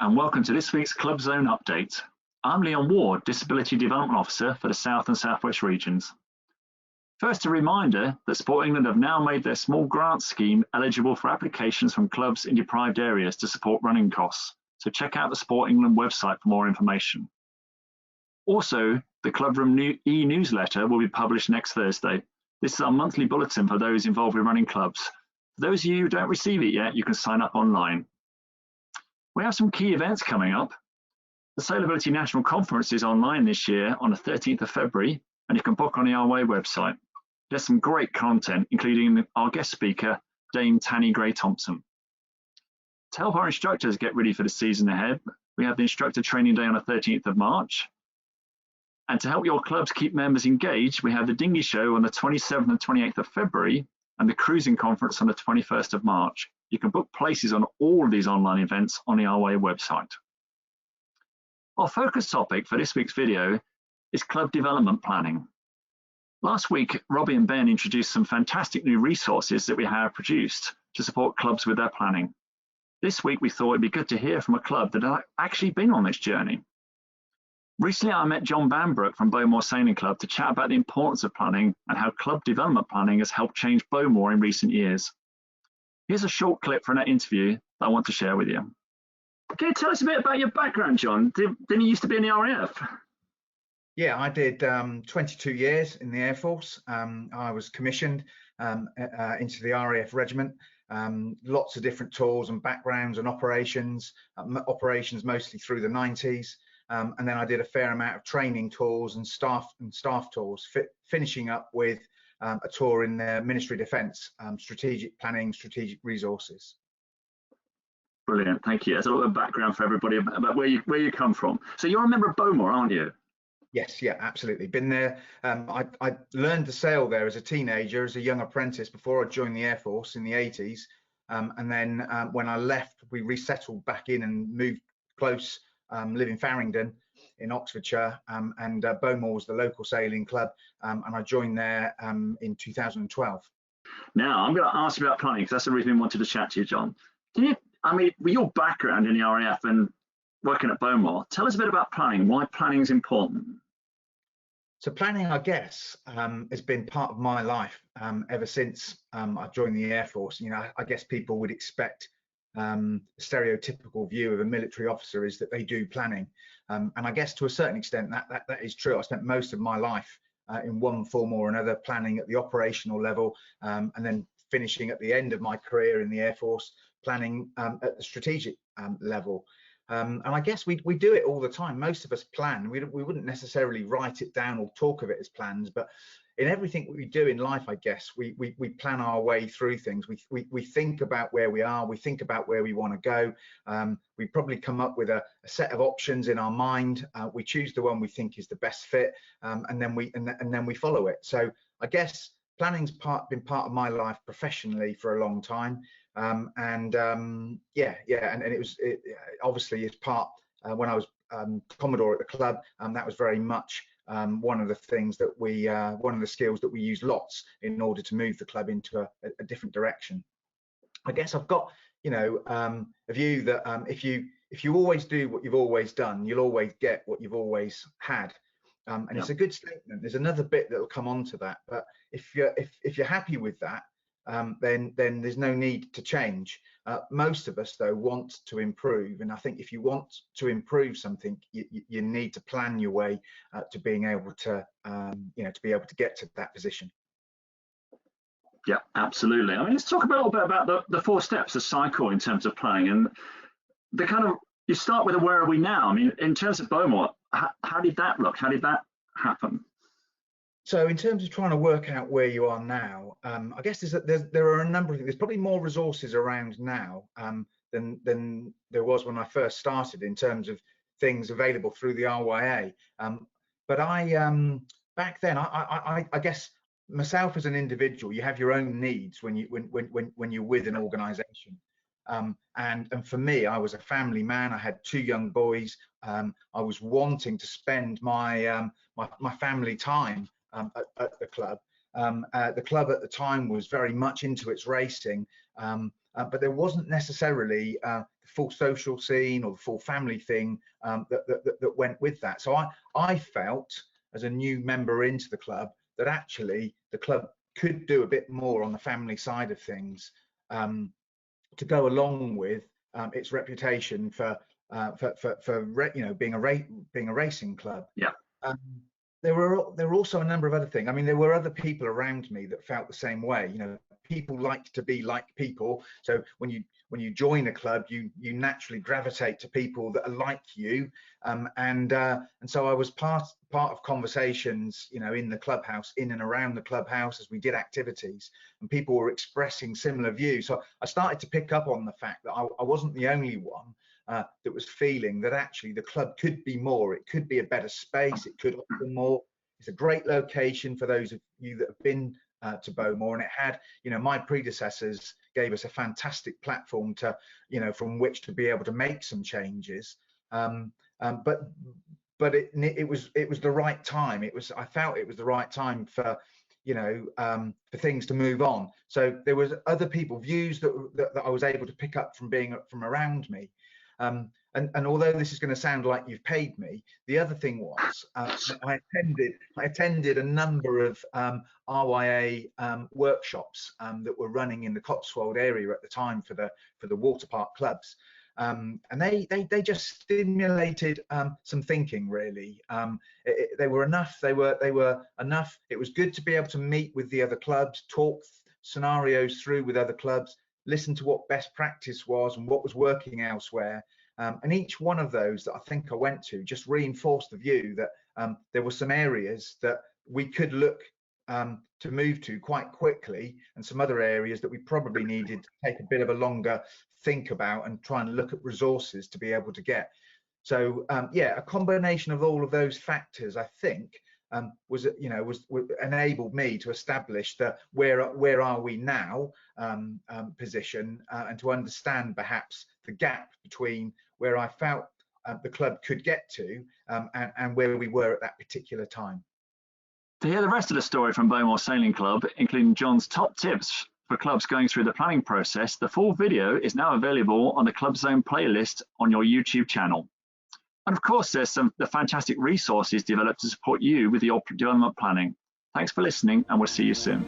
and welcome to this week's Club Zone update. I'm Leon Ward, Disability Development Officer for the South and South West regions. First, a reminder that Sport England have now made their small grant scheme eligible for applications from clubs in deprived areas to support running costs, so check out the Sport England website for more information. Also, the Clubroom e-newsletter will be published next Thursday. This is our monthly bulletin for those involved with running clubs. For those of you who don't receive it yet, you can sign up online. We have some key events coming up. The Sailability National Conference is online this year on the 13th of February, and you can book on the RYA website. There's some great content, including our guest speaker, Dame Tanny Gray-Thompson. To help our instructors get ready for the season ahead, we have the Instructor Training Day on the 13th of March. And to help your clubs keep members engaged, we have the Dinghy Show on the 27th and 28th of February and the Cruising Conference on the 21st of March. You can book places on all of these online events on the RYA website. Our focus topic for this week's video is club development planning. Last week, Robbie and Ben introduced some fantastic new resources that we have produced to support clubs with their planning. This week, we thought it'd be good to hear from a club that had actually been on this journey. Recently, I met John Bambrook from Bowmoor Sailing Club to chat about the importance of planning and how club development planning has helped change Bowmoor in recent years. Here's a short clip from that interview that I want to share with you. Can you tell us a bit about your background, John? Didn't you used to be in the RAF? Yeah, I did 22 years in the Air Force. I was commissioned into the RAF regiment. Lots of different tours and backgrounds and operations mostly through the 90s. And then I did a fair amount of training tours and staff tours, finishing up with a tour in the Ministry of Defence, strategic planning, strategic resources. Brilliant, thank you. That's a lot of background for everybody about where you come from. So you're a member of Bowmoor, aren't you? Yes, yeah, absolutely. Been there. I learned to sail there as a teenager, as a young apprentice, before I joined the Air Force in the 80s. And then when I left, we resettled back in and moved close, live in Farringdon in Oxfordshire, and Bowmoor was the local sailing club, and I joined there in 2012. Now, I'm going to ask you about planning, because that's the reason we wanted to chat to you, John. With your background in the RAF and working at Bowmoor, tell us a bit about planning, why planning is important. So planning, I guess, has been part of my life ever since I joined the Air Force. You know, I guess people would expect the stereotypical view of a military officer is that they do planning. And I guess to a certain extent that is true. I spent most of my life in one form or another planning at the operational level, and then finishing at the end of my career in the Air Force planning at the strategic level. And I guess we do it all the time. Most of us plan. We wouldn't necessarily write it down or talk of it as plans, but in everything we do in life, I guess we plan our way through things. We think about where we are. We think about where we want to go. We probably come up with a set of options in our mind. We choose the one we think is the best fit, and then we follow it. So I guess planning's been part of my life professionally for a long time. And it was obviously as part when I was Commodore at the club, that was very much one of the things that one of the skills that we use lots in order to move the club into a different direction. I guess I've got a view that if you always do what you've always done, you'll always get what you've always had. And it's a good statement. There's another bit that will come on to that, but if you're happy with that, then there's no need to change. Most of us though want to improve, and I think if you want to improve something, you need to plan your way to being able to to be able to get to that position. Yeah, absolutely. Let's talk a little bit about the 4 steps, the cycle in terms of planning, and you start with a where are we now. In terms of Bowmoor, how did that look? How did that happen? So in terms of trying to work out where you are now, I guess there are a number of things. There's probably more resources around now than there was when I first started in terms of things available through the RYA. But back then, I guess myself as an individual, you have your own needs when you're with an organisation. And for me, I was a family man. I had 2 young boys. I was wanting to spend my family time at the club. The club at the time was very much into its racing, but there wasn't necessarily the full social scene or the full family thing that went with that. So I felt, as a new member into the club, that actually the club could do a bit more on the family side of things, to go along with its reputation for being a racing club. Yeah. There were also a number of other things. I mean, there were other people around me that felt the same way. People like to be like people. So when you join a club, you naturally gravitate to people that are like you. And so I was part of conversations, in the clubhouse, in and around the clubhouse, as we did activities, and people were expressing similar views. So I started to pick up on the fact that I wasn't the only one that was feeling that actually the club could be more. It could be a better space. It could offer more. It's a great location for those of you that have been to Bowmoor, and it had, my predecessors gave us a fantastic platform to, from which to be able to make some changes. But it was the right time. I felt it was the right time for, for things to move on. So there was other people views that I was able to pick up from being from around me. And although this is going to sound like you've paid me, the other thing was I attended a number of RYA workshops that were running in the Cotswold area at the time for the water park clubs, and they just stimulated some thinking, really. They were enough. They were enough. It was good to be able to meet with the other clubs, talk scenarios through with other clubs, listen to what best practice was and what was working elsewhere. And each one of those that I think I went to just reinforced the view that there were some areas that we could look to move to quite quickly, and some other areas that we probably needed to take a bit of a longer think about and try and look at resources to be able to get. So yeah, a combination of all of those factors, I think, was enabled me to establish the where are we now position, and to understand perhaps the gap between where I felt the club could get to and where we were at that particular time. To hear the rest of the story from Bowmoor Sailing Club, including John's top tips for clubs going through the planning process, the full video is now available on the Club Zone playlist on your YouTube channel. And of course, there's the fantastic resources developed to support you with your development planning. Thanks for listening, and we'll see you soon.